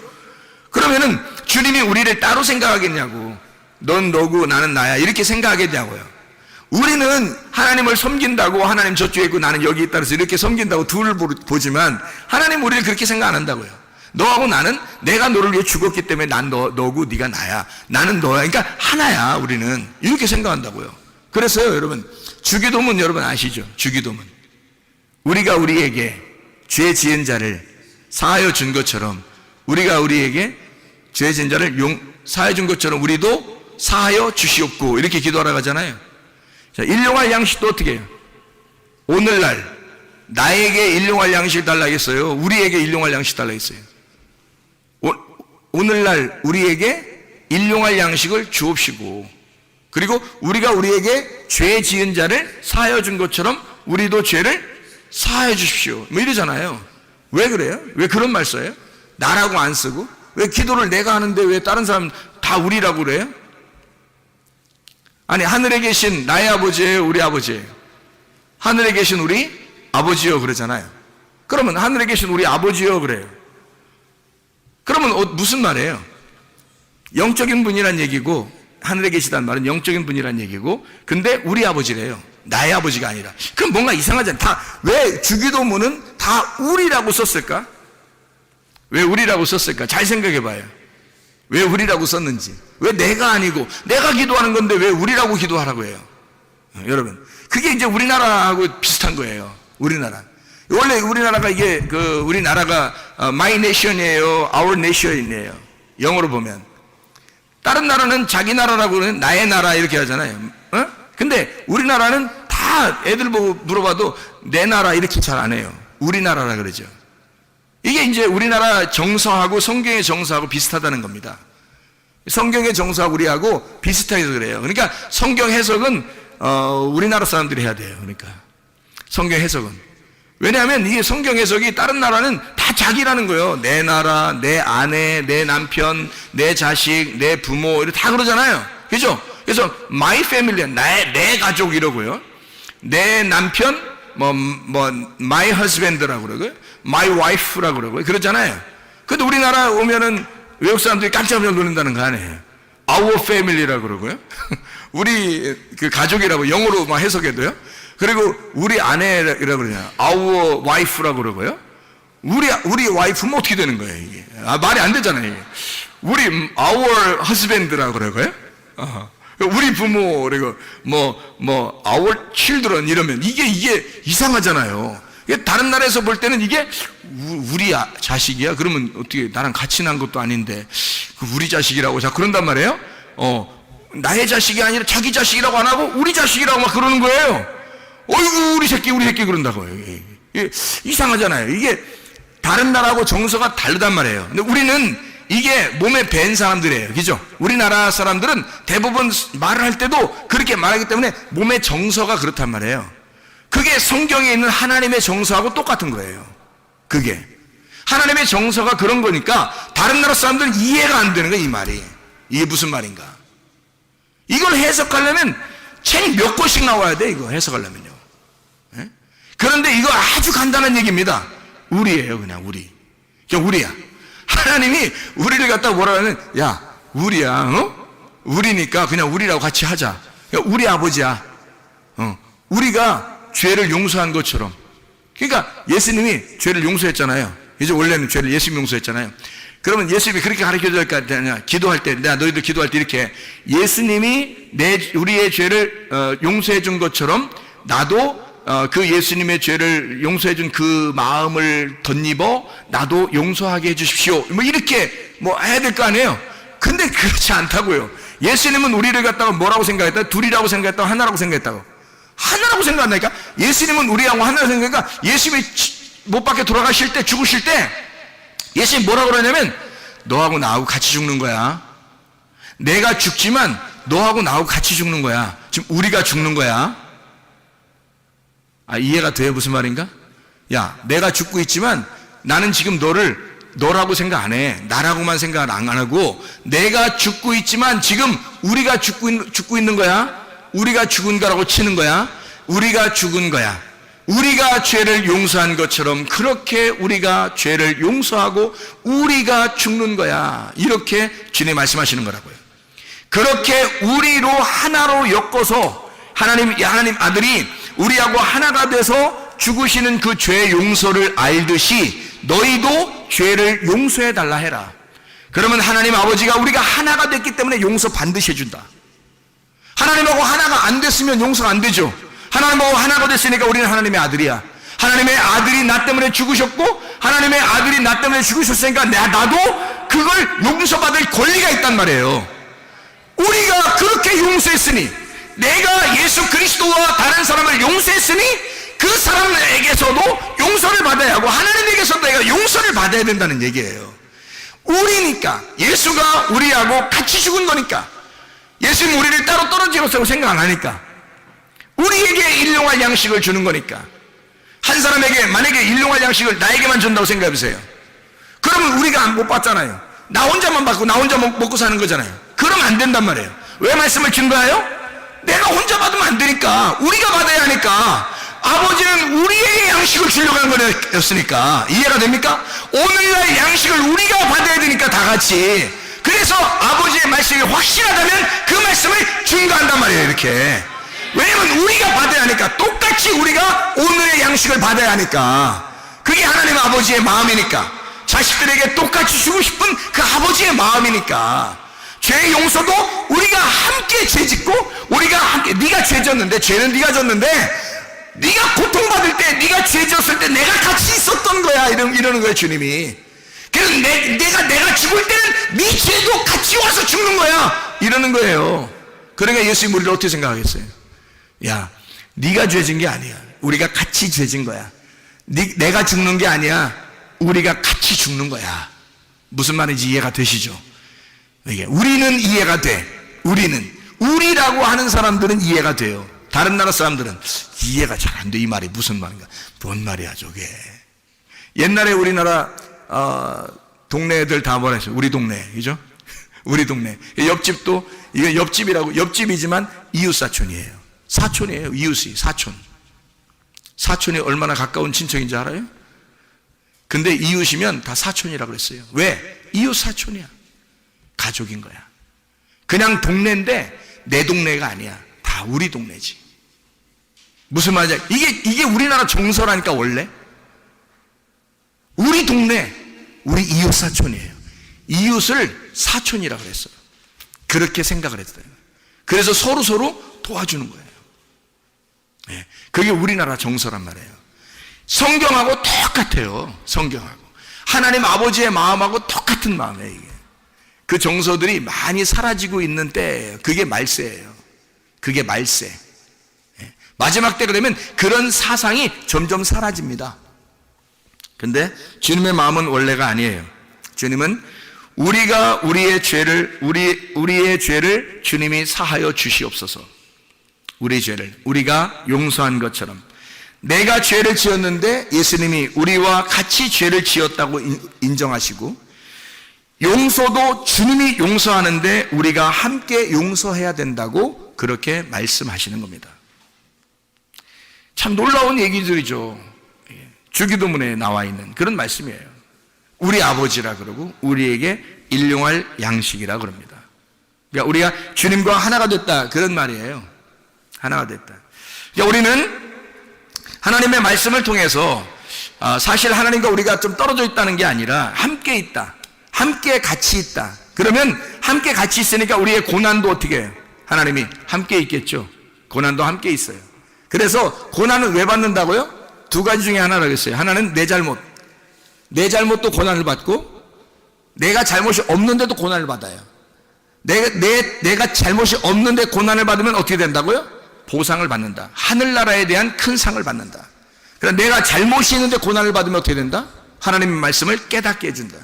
그러면은 주님이 우리를 따로 생각하겠냐고. 넌 너고 나는 나야 이렇게 생각하겠냐고요. 우리는 하나님을 섬긴다고 하나님 저쪽에 있고 나는 여기 있다 그래서 이렇게 섬긴다고 둘을 보지만 하나님 우리를 그렇게 생각 안 한다고요. 너하고 나는 내가 너를 위해 죽었기 때문에 난 너고 네가 나야. 나는 너야. 그러니까 하나야. 우리는 이렇게 생각한다고요. 그래서요 여러분 주기도문 여러분 아시죠? 주기도문 우리가 우리에게 죄 지은 자를 사하여 준 것처럼 우리가 우리에게 죄 지은 자를 사하여 준 것처럼 우리도 사하여 주시옵고 이렇게 기도하라고 하잖아요. 자, 일용할 양식도 어떻게 해요? 오늘날 나에게 일용할 양식 달라 했어요? 우리에게 일용할 양식 달라 했어요? 오늘날 우리에게 일용할 양식을 주옵시고 그리고 우리가 우리에게 죄 지은 자를 사하여 준 것처럼 우리도 죄를 사하여 주십시오 뭐 이러잖아요. 왜 그래요? 왜 그런 말 써요? 나라고 안 쓰고 왜 기도를 내가 하는데 왜 다른 사람 다 우리라고 그래요? 아니 하늘에 계신 나의 아버지예요? 우리 아버지예요? 하늘에 계신 우리 아버지요 그러잖아요. 그러면 하늘에 계신 우리 아버지요 그래요. 그러면 무슨 말이에요? 영적인 분이란 얘기고 하늘에 계시다는 말은 영적인 분이란 얘기고 근데 우리 아버지래요. 나의 아버지가 아니라. 그럼 뭔가 이상하잖아요. 왜 주기도문은 다 우리라고 썼을까? 왜 우리라고 썼을까? 잘 생각해 봐요. 왜 우리라고 썼는지. 왜 내가 아니고 내가 기도하는 건데 왜 우리라고 기도하라고 해요? 여러분 그게 이제 우리나라하고 비슷한 거예요. 우리나라 원래 우리나라가 이게 우리나라가 my nation이에요, our nation이에요. 영어로 보면 다른 나라는 자기 나라라고 그러는 나의 나라 이렇게 하잖아요. 근데 우리나라는 다 애들 보고 물어봐도 내 나라 이렇게 잘 안 해요. 우리나라라 그러죠. 이게 이제 우리나라 정서하고 성경의 정서하고 비슷하다는 겁니다. 성경의 정서하고 우리하고 비슷해서 그래요. 그러니까 성경 해석은 우리나라 사람들이 해야 돼요. 그러니까 성경 해석은. 왜냐하면 이게 성경 해석이 다른 나라는 다 자기라는 거예요. 내 나라, 내 아내, 내 남편, 내 자식, 내 부모 이렇게 다 그러잖아요. 그죠? 그래서 my family, 내 가족 이러고요. 내 남편, my husband라고 그러고요. my wife라고 그러고요. 그러잖아요. 근데 우리나라 오면은 외국 사람들이 깜짝 놀란다는 거 아니에요. our family라고 그러고요. 우리 그 가족이라고 영어로 막 해석해도요. 그리고 우리 아내라고 그러냐. our wife라고 그러고요. 우리 와이프면 어떻게 되는 거예요, 이게? 말이 안 되잖아요, 이게. 우리 our husband라고 그러고요. 우리 부모, 그리고 our children 이러면 이게 이상하잖아요. 다른 나라에서 볼 때는 이게 우리 자식이야? 그러면 어떻게 나랑 같이 난 것도 아닌데 우리 자식이라고 자꾸 그런단 말이에요. 나의 자식이 아니라 자기 자식이라고 안 하고 우리 자식이라고 막 그러는 거예요. 어이구 우리 새끼 그런다고요. 이게 이상하잖아요. 이게 다른 나라하고 정서가 다르단 말이에요. 근데 우리는 이게 몸에 밴 사람들이에요. 그죠? 우리나라 사람들은 대부분 말을 할 때도 그렇게 말하기 때문에 몸의 정서가 그렇단 말이에요. 그게 성경에 있는 하나님의 정서하고 똑같은 거예요. 그게 하나님의 정서가 그런 거니까 다른 나라 사람들은 이해가 안 되는 거예요. 이 말이 이게 무슨 말인가. 이걸 해석하려면 책 몇 권씩 나와야 돼. 이거 해석하려면요. 예? 그런데 이거 아주 간단한 얘기입니다. 우리예요. 그냥 우리야. 하나님이 우리를 갖다가 뭐라 하면 야 우리야. 우리니까 그냥 우리라고 같이 하자. 우리 아버지야. 우리가 죄를 용서한 것처럼. 그러니까 예수님이 죄를 용서했잖아요. 이제 원래는 죄를 예수님이 용서했잖아요. 그러면 예수님이 그렇게 가르쳐줄 거 아니냐. 기도할 때, 너희들 기도할 때 이렇게 예수님이 우리의 죄를 용서해 준 것처럼 나도 그 예수님의 죄를 용서해 준 그 마음을 덧입어 나도 용서하게 해 주십시오. 이렇게 해야 될 거 아니에요. 근데 그렇지 않다고요. 예수님은 우리를 갖다가 뭐라고 생각했다? 둘이라고 생각했다고 하나라고 생각했다고. 하나라고 생각한다니까. 예수님은 우리하고 하나라고 생각하니까 예수님이 못 박혀 돌아가실 때 죽으실 때 예수님 뭐라고 그러냐면 너하고 나하고 같이 죽는 거야. 내가 죽지만 너하고 나하고 같이 죽는 거야. 지금 우리가 죽는 거야. 이해가 돼요? 무슨 말인가? 야, 내가 죽고 있지만 나는 지금 너라고 생각 안 해. 나라고만 생각 안 하고 내가 죽고 있지만 지금 우리가 죽고 있는 거야. 우리가 죽은 거라고 치는 거야. 우리가 죽은 거야. 우리가 죄를 용서한 것처럼 그렇게 우리가 죄를 용서하고 우리가 죽는 거야. 이렇게 주님 말씀하시는 거라고요. 그렇게 우리로 하나로 엮어서 하나님 아들이 우리하고 하나가 돼서 죽으시는 그 죄 용서를 알듯이 너희도 죄를 용서해 달라 해라. 그러면 하나님 아버지가 우리가 하나가 됐기 때문에 용서 반드시 해준다. 하나님하고 하나가 안 됐으면 용서가 안 되죠. 하나님하고 하나가 됐으니까 우리는 하나님의 아들이야. 하나님의 아들이 나 때문에 죽으셨고 하나님의 아들이 나 때문에 죽으셨으니까 나도 그걸 용서받을 권리가 있단 말이에요. 우리가 그렇게 용서했으니, 내가 예수 그리스도와 다른 사람을 용서했으니 그 사람에게서도 용서를 받아야 하고 하나님에게서도 내가 용서를 받아야 된다는 얘기예요. 우리니까, 예수가 우리하고 같이 죽은 거니까, 예수님 우리를 따로 떨어지고서 생각 안 하니까, 우리에게 일용할 양식을 주는 거니까. 한 사람에게 만약에 일용할 양식을 나에게만 준다고 생각해 보세요. 그러면 우리가 못 받잖아요. 나 혼자만 받고 나 혼자 먹고 사는 거잖아요. 그러면 안 된단 말이에요. 왜 말씀을 준 거예요? 내가 혼자 받으면 안 되니까, 우리가 받아야 하니까. 아버지는 우리에게 양식을 주려고 한 거였으니까. 이해가 됩니까? 오늘날 양식을 우리가 받아야 되니까, 다 같이. 그래서 아버지의 말씀이 확실하다면 그 말씀을 증거한단 말이에요. 이렇게. 왜냐면 우리가 받아야 하니까, 똑같이 우리가 오늘의 양식을 받아야 하니까. 그게 하나님 아버지의 마음이니까, 자식들에게 똑같이 주고 싶은 그 아버지의 마음이니까. 죄 용서도 우리가 함께 죄 짓고, 우리가 함께, 네가 죄 졌는데, 죄는 네가 졌는데, 네가 고통받을 때, 네가 죄 졌을 때 내가 같이 있었던 거야. 이러는 거예요, 주님이. 그래서 내가 죽을 때는 네 죄도 같이 와서 죽는 거야. 이러는 거예요. 그러니까 예수님 우리를 어떻게 생각하겠어요? 야, 네가 죄진 게 아니야. 우리가 같이 죄진 거야. 내가 죽는 게 아니야. 우리가 같이 죽는 거야. 무슨 말인지 이해가 되시죠? 이게 우리는 이해가 돼. 우리라고 하는 사람들은 이해가 돼요. 다른 나라 사람들은 이해가 잘 안 돼. 이 말이 무슨 말인가? 뭔 말이야 저게? 옛날에 우리나라 동네 애들 다 뭐라 했어요? 우리 동네, 그죠? 우리 동네. 옆집도 이게 옆집이라고, 옆집이지만 이웃사촌이에요. 사촌이에요. 이웃이 사촌. 사촌이 얼마나 가까운 친척인지 알아요? 근데 이웃이면 다 사촌이라고 그랬어요. 왜? 이웃 사촌이야. 가족인 거야. 그냥 동네인데 내 동네가 아니야. 다 우리 동네지. 무슨 말이야? 이게 우리나라 정서라니까. 원래 우리 동네, 우리 이웃 사촌이에요. 이웃을 사촌이라고 그랬어요. 그렇게 생각을 했어요. 그래서 서로 도와주는 거예요. 네, 그게 우리나라 정서란 말이에요. 성경하고 똑같아요. 성경하고 하나님 아버지의 마음하고 똑같은 마음이에요. 이게 그 정서들이 많이 사라지고 있는 때예요. 그게 말세예요. 그게 말세. 네, 마지막 때가 되면 그런 사상이 점점 사라집니다. 근데 주님의 마음은 원래가 아니에요. 주님은 우리가 우리의 죄를 주님이 사하여 주시옵소서. 우리의 죄를 우리가 용서한 것처럼, 내가 죄를 지었는데 예수님이 우리와 같이 죄를 지었다고 인정하시고, 용서도 주님이 용서하는데 우리가 함께 용서해야 된다고 그렇게 말씀하시는 겁니다. 참 놀라운 얘기들이죠. 주기도문에 나와 있는 그런 말씀이에요. 우리 아버지라 그러고 우리에게 일용할 양식이라 그럽니다. 그러니까 우리가 주님과 하나가 됐다, 그런 말이에요. 하나가 됐다. 그러니까 우리는 하나님의 말씀을 통해서 사실 하나님과 우리가 좀 떨어져 있다는 게 아니라 함께 있다, 함께 같이 있다. 그러면 함께 같이 있으니까 우리의 고난도 어떻게 해요? 하나님이 함께 있겠죠. 고난도 함께 있어요. 그래서 고난은 왜 받는다고요? 두 가지 중에 하나라고 했어요. 하나는 내 잘못도 고난을 받고, 내가 잘못이 없는데도 고난을 받아요. 내가 잘못이 없는데 고난을 받으면 어떻게 된다고요? 보상을 받는다. 하늘나라에 대한 큰 상을 받는다. 그러나 내가 잘못이 있는데 고난을 받으면 어떻게 된다? 하나님의 말씀을 깨닫게 해준다.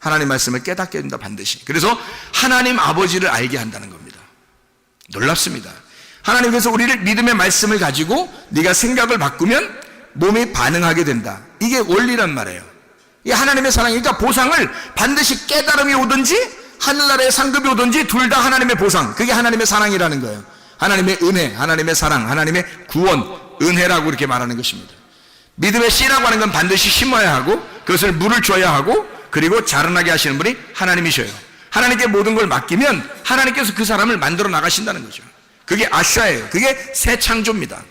하나님의 말씀을 깨닫게 해준다, 반드시. 그래서 하나님 아버지를 알게 한다는 겁니다. 놀랍습니다. 하나님께서 우리를 믿음의 말씀을 가지고 네가 생각을 바꾸면 몸이 반응하게 된다. 이게 원리란 말이에요. 이게 하나님의 사랑이니까 보상을 반드시 깨달음이 오든지 하늘나라의 상급이 오든지 둘 다 하나님의 보상, 그게 하나님의 사랑이라는 거예요. 하나님의 은혜, 하나님의 사랑, 하나님의 구원, 은혜라고 이렇게 말하는 것입니다. 믿음의 씨라고 하는 건 반드시 심어야 하고 그것을 물을 줘야 하고 그리고 자라나게 하시는 분이 하나님이셔요. 하나님께 모든 걸 맡기면 하나님께서 그 사람을 만들어 나가신다는 거죠. 그게 아샤예요. 그게 새 창조입니다.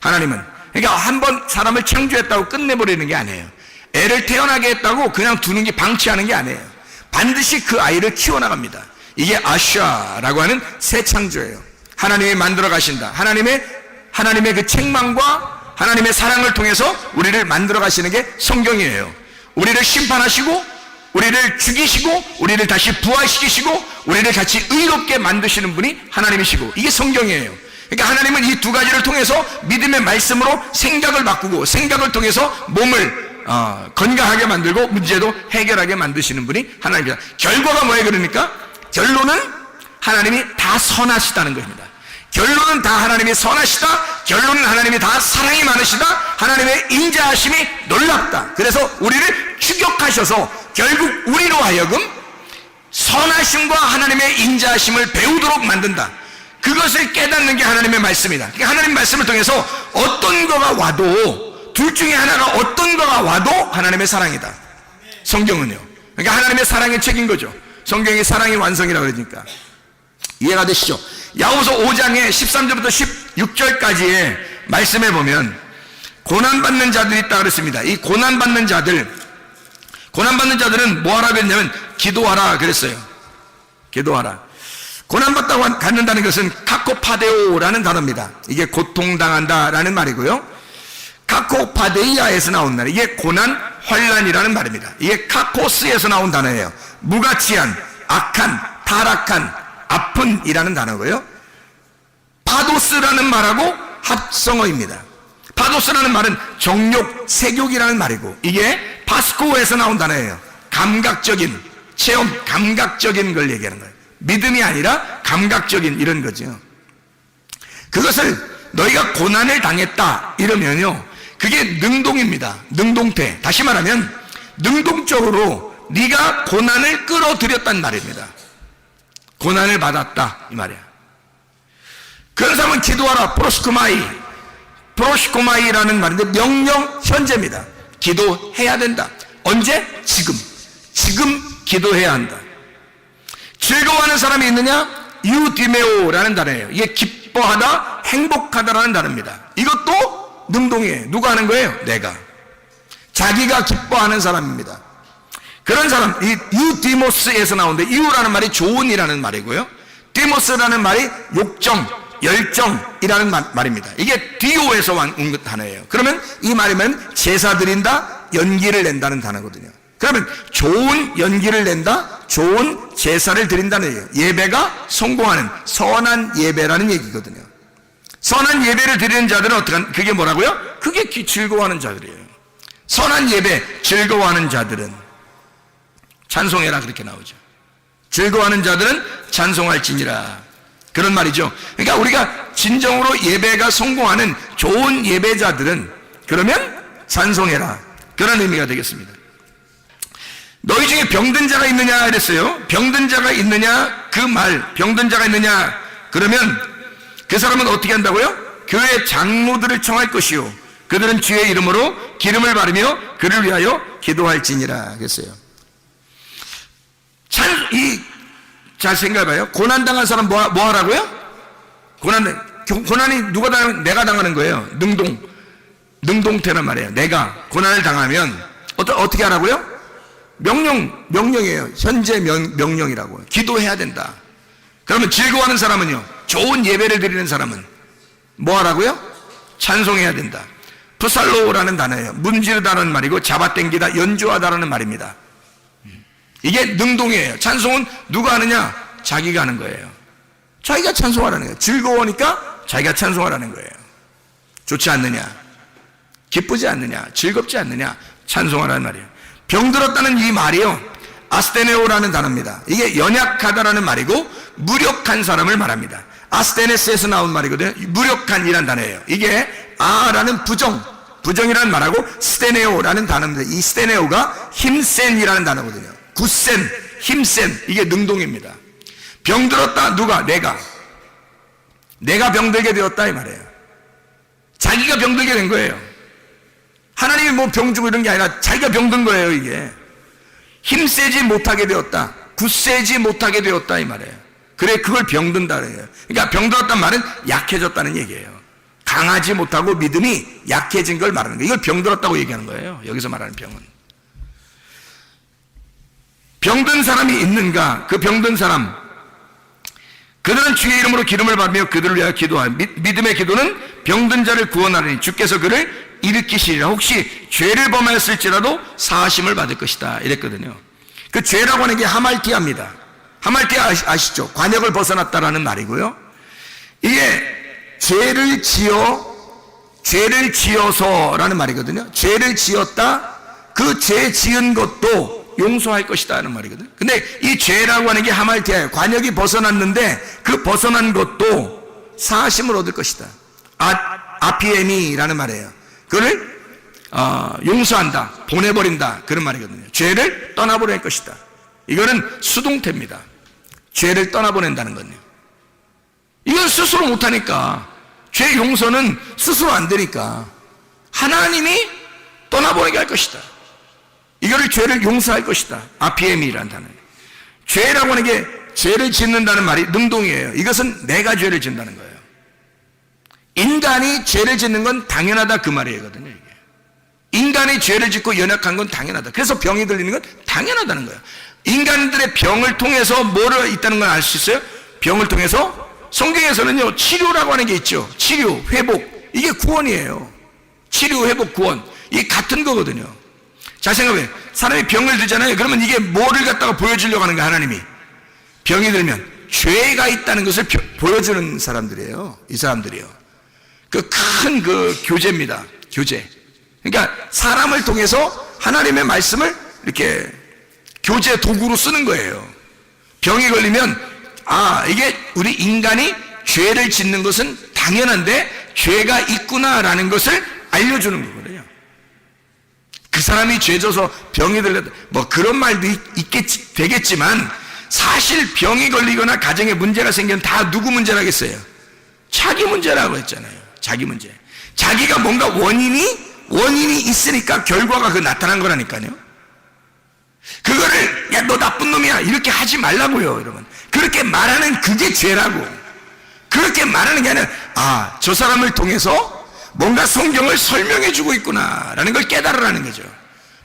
하나님은 그러니까 한번 사람을 창조했다고 끝내버리는 게 아니에요. 애를 태어나게 했다고 그냥 두는 게, 방치하는 게 아니에요. 반드시 그 아이를 키워나갑니다. 이게 아샤라고 하는 새 창조예요. 하나님이 만들어 가신다. 하나님의 그 책망과 하나님의 사랑을 통해서 우리를 만들어 가시는 게 성경이에요. 우리를 심판하시고 우리를 죽이시고 우리를 다시 부활시키시고 우리를 같이 의롭게 만드시는 분이 하나님이시고, 이게 성경이에요. 그러니까 하나님은 이 두 가지를 통해서 믿음의 말씀으로 생각을 바꾸고 생각을 통해서 몸을 건강하게 만들고 문제도 해결하게 만드시는 분이 하나님입니다. 결과가 뭐예요? 그러니까 결론은 하나님이 다 선하시다는 겁니다. 결론은 다 하나님이 선하시다. 결론은 하나님이 다 사랑이 많으시다. 하나님의 인자하심이 놀랍다. 그래서 우리를 추격하셔서 결국 우리로 하여금 선하심과 하나님의 인자하심을 배우도록 만든다. 그것을 깨닫는 게 하나님의 말씀이다. 그러니까 하나님의 말씀을 통해서 어떤 거가 와도, 둘 중에 하나가 어떤 거가 와도 하나님의 사랑이다. 성경은요. 그러니까 하나님의 사랑의 책인 거죠. 성경이 사랑의 완성이라고 그러니까. 이해가 되시죠? 야고보서 5장의 13절부터 16절까지의 말씀에 보면 고난받는 자들이 있다 그랬습니다. 이 고난받는 자들은 뭐 하라 그랬냐면 기도하라 그랬어요. 기도하라. 고난받다고 갖는다는 것은 카코파데오라는 단어입니다. 이게 고통당한다라는 말이고요. 카코파데이아에서 나온 단어, 이게 고난, 환난이라는 말입니다. 이게 카코스에서 나온 단어예요. 무가치한, 악한, 타락한, 아픈이라는 단어고요. 파도스라는 말하고 합성어입니다. 파도스라는 말은 정욕, 색욕이라는 말이고, 이게 파스코에서 나온 단어예요. 감각적인 체험, 감각적인 걸 얘기하는 거예요. 믿음이 아니라 감각적인 이런 거죠. 그것을 너희가 고난을 당했다 이러면요, 그게 능동입니다. 능동태. 다시 말하면 능동적으로 네가 고난을 끌어들였단 말입니다. 고난을 받았다 이 말이야. 그런 사람은 기도하라. 프로시코마이라는 말인데 명령 현재입니다. 기도해야 된다. 언제? 지금 기도해야 한다. 즐거워하는 사람이 있느냐? 유디메오라는 단어예요. 이게 기뻐하다, 행복하다라는 단어입니다. 이것도 능동이에요. 누가 하는 거예요? 내가. 자기가 기뻐하는 사람입니다. 그런 사람, 이 유디모스에서 나오는데, 유라는 말이 좋은이라는 말이고요, 디모스라는 말이 욕정, 열정이라는 말입니다. 이게 디오에서 온 단어예요. 그러면 이 말이면 제사 드린다, 연기를 낸다는 단어거든요. 그러면 좋은 연기를 낸다, 좋은 제사를 드린다는 얘기예요. 예배가 성공하는 선한 예배라는 얘기거든요. 선한 예배를 드리는 자들은 어떻게, 그게 뭐라고요? 그게 즐거워하는 자들이에요. 선한 예배, 즐거워하는 자들은 찬송해라, 그렇게 나오죠. 즐거워하는 자들은 찬송할지니라, 그런 말이죠. 그러니까 우리가 진정으로 예배가 성공하는 좋은 예배자들은 그러면 찬송해라, 그런 의미가 되겠습니다. 너희 중에 병든 자가 있느냐 이랬어요. 병든 자가 있느냐, 그 말, 병든 자가 있느냐 그러면 그 사람은 어떻게 한다고요? 교회 장로들을 청할 것이요, 그들은 주의 이름으로 기름을 바르며 그를 위하여 기도할지니라 그랬어요. 잘 생각해봐요. 고난당한 사람 뭐 하라고요? 고난이 누가 당하면? 내가 당하는 거예요. 능동태란 말이에요. 내가 고난을 당하면 어떻게 하라고요? 명령이에요. 현재 명령이라고. 기도해야 된다. 그러면 즐거워하는 사람은요, 좋은 예배를 드리는 사람은 뭐 하라고요? 찬송해야 된다. 프살로라는 단어예요. 문지르다는 말이고 잡아당기다, 연주하다라는 말입니다. 이게 능동이에요. 찬송은 누가 하느냐? 자기가 하는 거예요. 자기가 찬송하라는 거예요. 즐거우니까 자기가 찬송하라는 거예요. 좋지 않느냐? 기쁘지 않느냐? 즐겁지 않느냐? 찬송하라는 말이에요. 병들었다는 이 말이요, 아스테네오라는 단어입니다. 이게 연약하다라는 말이고 무력한 사람을 말합니다. 아스테네스에서 나온 말이거든요. 무력한이라는 단어예요. 이게 아라는 부정이라는 말하고 스테네오라는 단어입니다. 이 스테네오가 힘센이라는 단어거든요. 굳센, 힘센, 이게 능동입니다. 병들었다, 누가? 내가 병들게 되었다 이 말이에요. 자기가 병들게 된 거예요. 하나님이 뭐 병 주고 이런 게 아니라 자기가 병든 거예요. 이게 힘세지 못하게 되었다, 굳세지 못하게 되었다 이 말이에요. 그래, 그걸 병든다 그래요. 그러니까 병들었단 말은 약해졌다는 얘기예요. 강하지 못하고 믿음이 약해진 걸 말하는 거예요. 이걸 병들었다고 얘기하는 거예요. 여기서 말하는 병은. 병든 사람이 있는가? 그 병든 사람, 그들은 주의 이름으로 기름을 받으며 그들을 위하여 기도하여 믿음의 기도는 병든 자를 구원하리니 주께서 그를 일으키시리라. 혹시 죄를 범하였을지라도 사하심을 받을 것이다 이랬거든요. 그 죄라고 하는 게 하말티아입니다. 하말티아 아시죠? 관역을 벗어났다라는 말이고요. 이게 죄를 지어서라는 말이거든요. 죄를 지었다, 그 죄 지은 것도 용서할 것이다 하는 말이거든요. 근데 이 죄라고 하는 게 하말티아예요. 관역이 벗어났는데 그 벗어난 것도 사하심을 얻을 것이다. 아피에미라는 말이에요. 그를 용서한다, 보내버린다, 그런 말이거든요. 죄를 떠나보낼 것이다. 이거는 수동태입니다. 죄를 떠나보낸다는 건요. 이건 스스로 못하니까, 죄 용서는 스스로 안 되니까 하나님이 떠나보내게 할 것이다. 이거를 죄를 용서할 것이다. 아피에미라는 단어예요. 죄라고 하는 게, 죄를 짓는다는 말이 능동이에요. 이것은 내가 죄를 짓는다는 거예요. 인간이 죄를 짓는 건 당연하다 그 말이거든요. 이게 인간이 죄를 짓고 연약한 건 당연하다. 그래서 병이 들리는 건 당연하다는 거예요. 인간들의 병을 통해서 뭐를 있다는 걸 알 수 있어요? 병을 통해서 성경에서는요, 치료라고 하는 게 있죠. 치료, 회복, 이게 구원이에요. 치료, 회복, 구원, 이게 같은 거거든요. 잘 생각해. 사람이 병을 들잖아요. 그러면 이게 뭐를 갖다가 보여주려고 하는 거야? 하나님이 병이 들면 죄가 있다는 것을 보여주는 사람들이에요. 이 사람들이요. 그 큰 교제입니다. 교제. 그러니까 사람을 통해서 하나님의 말씀을 이렇게 교제 도구로 쓰는 거예요. 병이 걸리면 이게 우리 인간이 죄를 짓는 것은 당연한데 죄가 있구나라는 것을 알려주는 거거든요. 그 사람이 죄져서 병이 들려도 뭐 그런 말도 되겠지만 사실 병이 걸리거나 가정에 문제가 생기면 다 누구 문제라겠어요? 자기 문제라고 했잖아요. 자기 문제. 자기가 뭔가 원인이 있으니까 결과가 나타난 거라니까요. 그거를 야 너 나쁜 놈이야 이렇게 하지 말라고요. 여러분, 그렇게 말하는 그게 죄라고. 그렇게 말하는 게 아니라 저 사람을 통해서 뭔가 성경을 설명해 주고 있구나라는 걸 깨달으라는 거죠.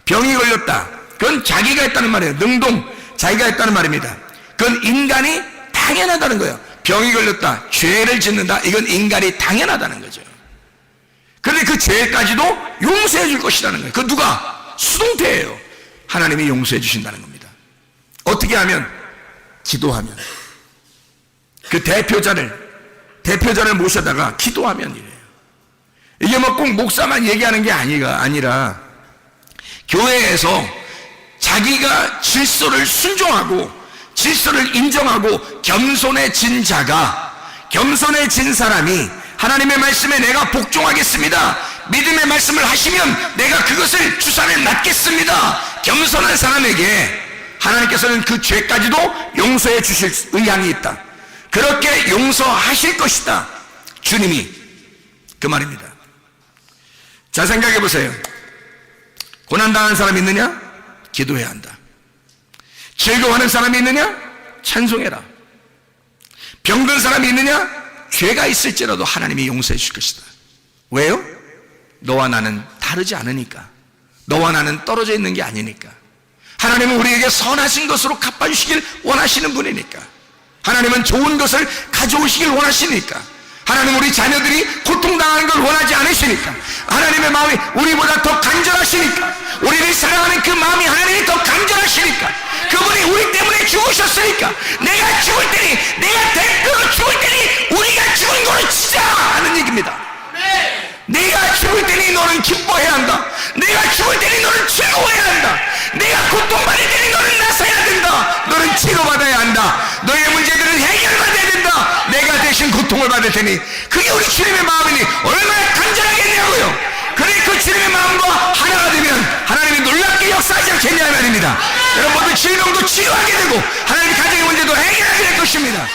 병이 걸렸다, 그건 자기가 했다는 말이에요. 능동, 자기가 했다는 말입니다. 그건 인간이 당연하다는 거예요. 병이 걸렸다, 죄를 짓는다, 이건 인간이 당연하다는 거죠. 그런데 그 죄까지도 용서해 줄 것이라는 거예요. 그 누가? 수동태예요. 하나님이 용서해 주신다는 겁니다. 어떻게 하면? 기도하면. 그 대표자를 모셔다가 기도하면 이래요. 이게 뭐 꼭 목사만 얘기하는 게 아니라 교회에서 자기가 질서를 순종하고 질서를 인정하고 겸손해진 사람이 하나님의 말씀에 내가 복종하겠습니다, 믿음의 말씀을 하시면 내가 그것을 주산에 낫겠습니다, 겸손한 사람에게 하나님께서는 그 죄까지도 용서해 주실 의향이 있다. 그렇게 용서하실 것이다, 주님이. 그 말입니다. 자, 생각해 보세요. 고난당한 사람이 있느냐? 기도해야 한다. 즐거워하는 사람이 있느냐? 찬송해라. 병든 사람이 있느냐? 죄가 있을지라도 하나님이 용서해 주실 것이다. 왜요? 너와 나는 다르지 않으니까. 너와 나는 떨어져 있는 게 아니니까. 하나님은 우리에게 선하신 것으로 갚아주시길 원하시는 분이니까. 하나님은 좋은 것을 가져오시길 원하시니까. 하나님은 우리 자녀들이 고통당하는 걸 원하지 않으시니까. 하나님의 마음이 우리보다 더 간절하시니까. 우리를 사랑하는 그 마음이 하나님이 더 간절하시니까. 그분이 우리 때문에 죽으셨으니까. 내가 죽을 때니, 내가 대표로 죽을 때니 우리가 죽은 거로 치자 하는 얘기입니다. 내가 죽을 때니 너는 기뻐해야 한다. 내가 죽을 때니 너는 즐거워해야 한다. 내가 고통받을 때니 너는 나서야 된다. 너는 치료받아야 한다. 너의 문제들은 해결받아야 된다. 내가 대신 고통을 받을 테니. 그게 우리 주님의 마음이니 얼마나 간절하겠냐고요. 그래, 그 주님의 마음과 하나가 되면 하나님이 놀랍게 역사하지 않겠냐 말입니다. 여러분, 모두 질병도 치료하게 되고 하나님의 가정의 문제도 해결하게 될 것입니다.